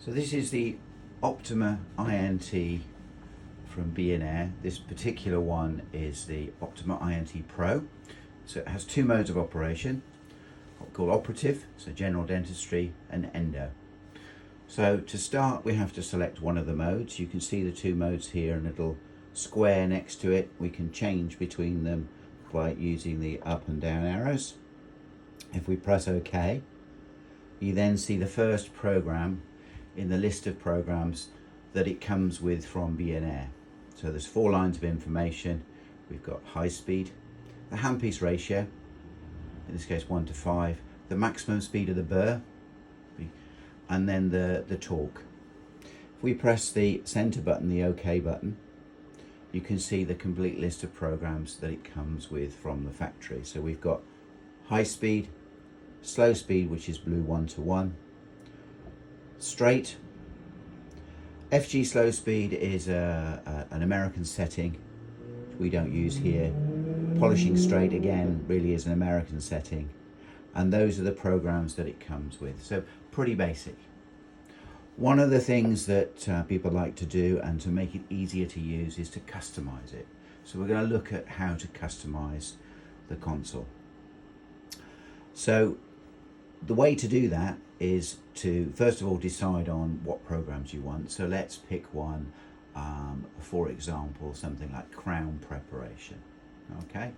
So this is the Optima INT from Bien-Air. This particular one is the Optima INT Pro. So it has two modes of operation, what we call operative, so general dentistry, and endo. So to start, we have to select one of the modes. You can see the two modes here, and a little square next to it. We can change between them by using the up and down arrows. If we press OK, you then see the first program in the list of programs that it comes with from Bien-Air. So there's 4 lines of information. We've got high speed, the handpiece ratio, in this case 1 to 5, the maximum speed of the burr, and then the torque. If we press the center button, the OK button, you can see the complete list of programs that it comes with from the factory. So we've got high speed, slow speed, which is blue 1 to 1, straight. FG slow speed is an American setting, which we don't use here. Polishing straight, again, really is an American setting. And those are the programs that it comes with. So pretty basic. One of the things that people like to do, and to make it easier to use, is to customize it. So we're going to look at how to customize the console. So the way to do that is to first of all decide on what programs you want. So let's pick one, for example, something like crown preparation. Okay,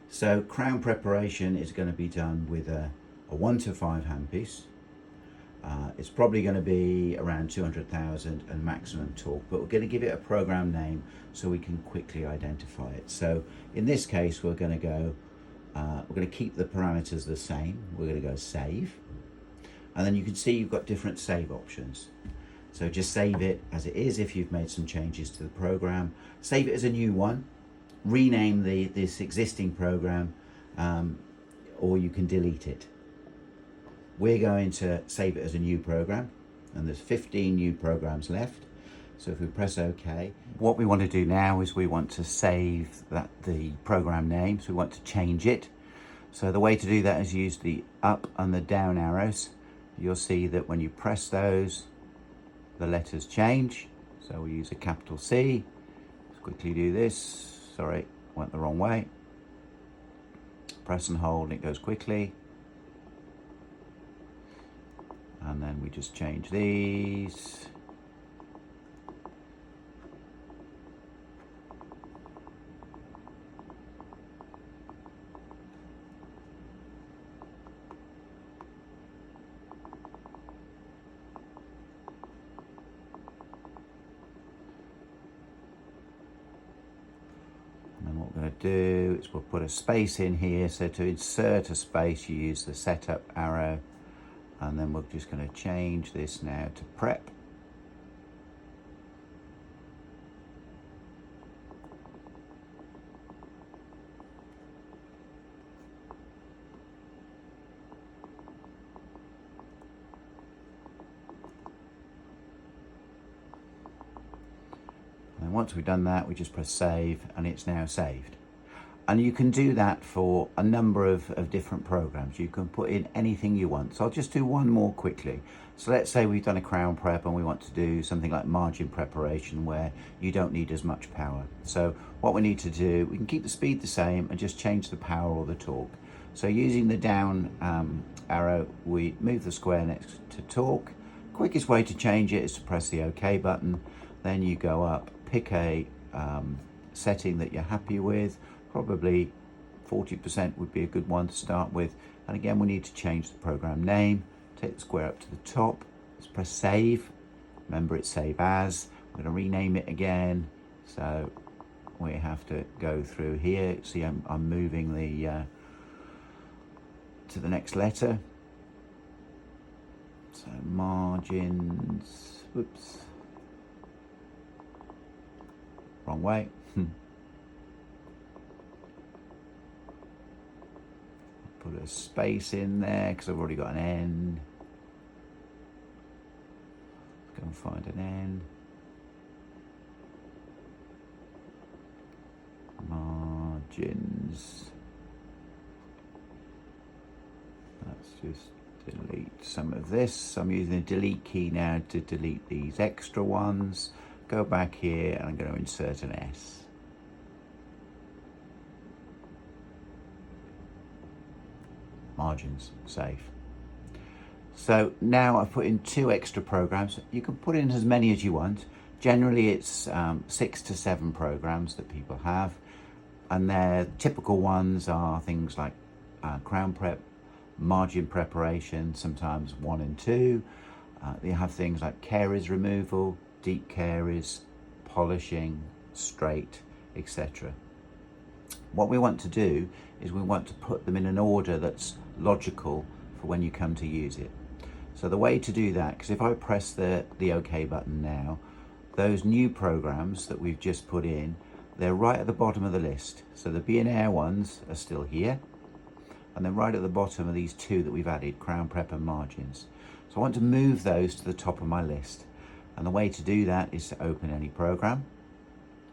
so crown preparation is going to be done with a 1 to 5 handpiece. It's probably going to be around 200,000 and maximum torque, but we're going to give it a program name so we can quickly identify it. So in this case, we're going to go, we're going to keep the parameters the same. We're going to go save. And then you can see you've got different save options. So just save it as it is if you've made some changes to the program. Save it as a new one. Rename this existing program, or you can delete it. We're going to save it as a new program, and there's 15 new programs left. So if we press OK, what we want to do now is we want to save the program name, so we want to change it. So the way to do that is use the up and the down arrows. You'll see that when you press those, the letters change. So we use a capital C. Let's quickly do this. Sorry, went the wrong way. Press and hold and it goes quickly. And then we just change these. What we're going to do is we'll put a space in here. So to insert a space, you use the setup arrow, and then we're just going to change this now to prep. And once we've done that, we just press save, and it's now saved. And you can do that for a number of different programs. You can put in anything you want. So I'll just do one more quickly. So let's say we've done a crown prep and we want to do something like margin preparation where you don't need as much power. So what we need to do, we can keep the speed the same and just change the power or the torque. So using the down arrow, we move the square next to torque. Quickest way to change it is to press the OK button. Then you go up, pick a setting that you're happy with. Probably 40% would be a good one to start with. And again, we need to change the program name. Take the square up to the top. Let's press save. Remember, it's save as. We're going to rename it again. So we have to go through here. See, I'm moving the to the next letter. So margins. Whoops. Wrong way. Put a space in there because I've already got an N. Let's go and find an N. Margins. That's just delete some of this. I'm using the delete key now to delete these extra ones. Go back here and I'm going to insert an S. Margins, save. So now I've put in 2 extra programs. You can put in as many as you want. Generally it's 6 to 7 programs that people have, and their typical ones are things like crown prep, margin preparation, sometimes 1 and 2. They have things like caries removal, deep caries, polishing, straight, etc. What we want to do is we want to put them in an order that's logical for when you come to use it. So the way to do that, because if I press the OK button now, those new programs that we've just put in, they're right at the bottom of the list. So the Bien-Air ones are still here, and then right at the bottom are these 2 that we've added, crown prep and margins. So I want to move those to the top of my list, and the way to do that is to open any program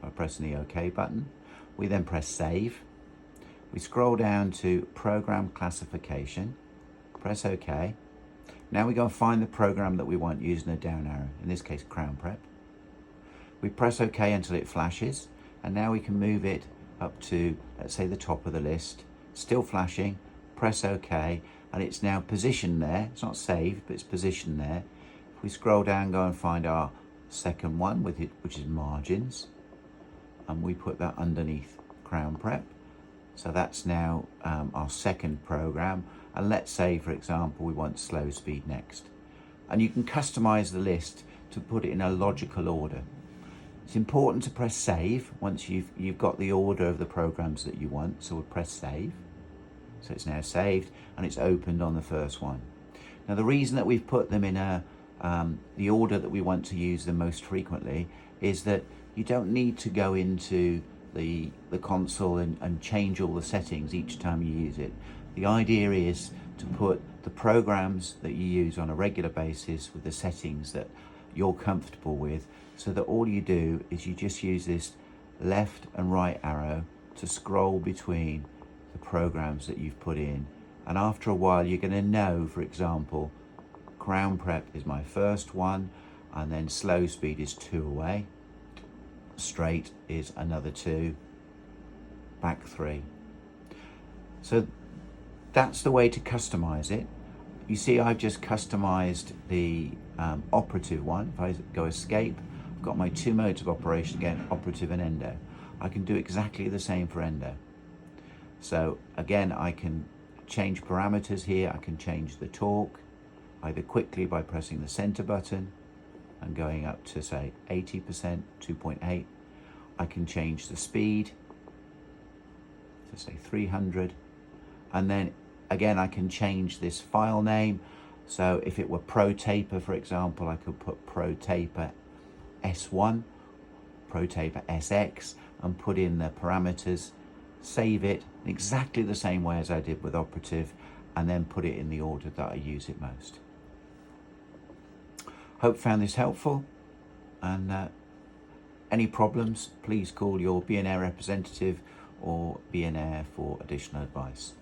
by pressing the OK button. We then press save. We scroll down to program classification, press OK. Now we go and find the program that we want using a down arrow, in this case crown prep. We press OK until it flashes, and now we can move it up to, let's say, the top of the list, still flashing. Press OK, and it's now positioned there. It's not saved, but it's positioned there. If we scroll down, go and find our second one with it, which is margins, and we put that underneath crown prep. So that's now our second program, and let's say, for example, we want slow speed next. And you can customize the list to put it in a logical order. It's important to press save once you've got the order of the programs that you want. So we'll press save. So it's now saved and it's opened on the first one. Now the reason that we've put them in the order that we want to use them most frequently is that you don't need to go into the console and change all the settings each time you use it. The idea is to put the programs that you use on a regular basis with the settings that you're comfortable with, so that all you do is you just use this left and right arrow to scroll between the programs that you've put in. And after a while you're going to know, for example, crown prep is my first one, and then slow speed is 2 away, straight is another 2, back 3. So that's the way to customize it. You see, I've just customized the operative one. If I go escape, I've got my 2 modes of operation again, operative and endo. I can do exactly the same for endo. So again, I can change parameters here. I can change the torque either quickly by pressing the center button and going up to, say, 80%, 2.8. I can change the speed to, say, 300. And then again, I can change this file name. So if it were Pro Taper, for example, I could put Pro Taper S1, Pro Taper SX, and put in the parameters, save it in exactly the same way as I did with operative, and then put it in the order that I use it most. Hope you found this helpful, and any problems, please call your Bien-Air representative or Bien-Air for additional advice.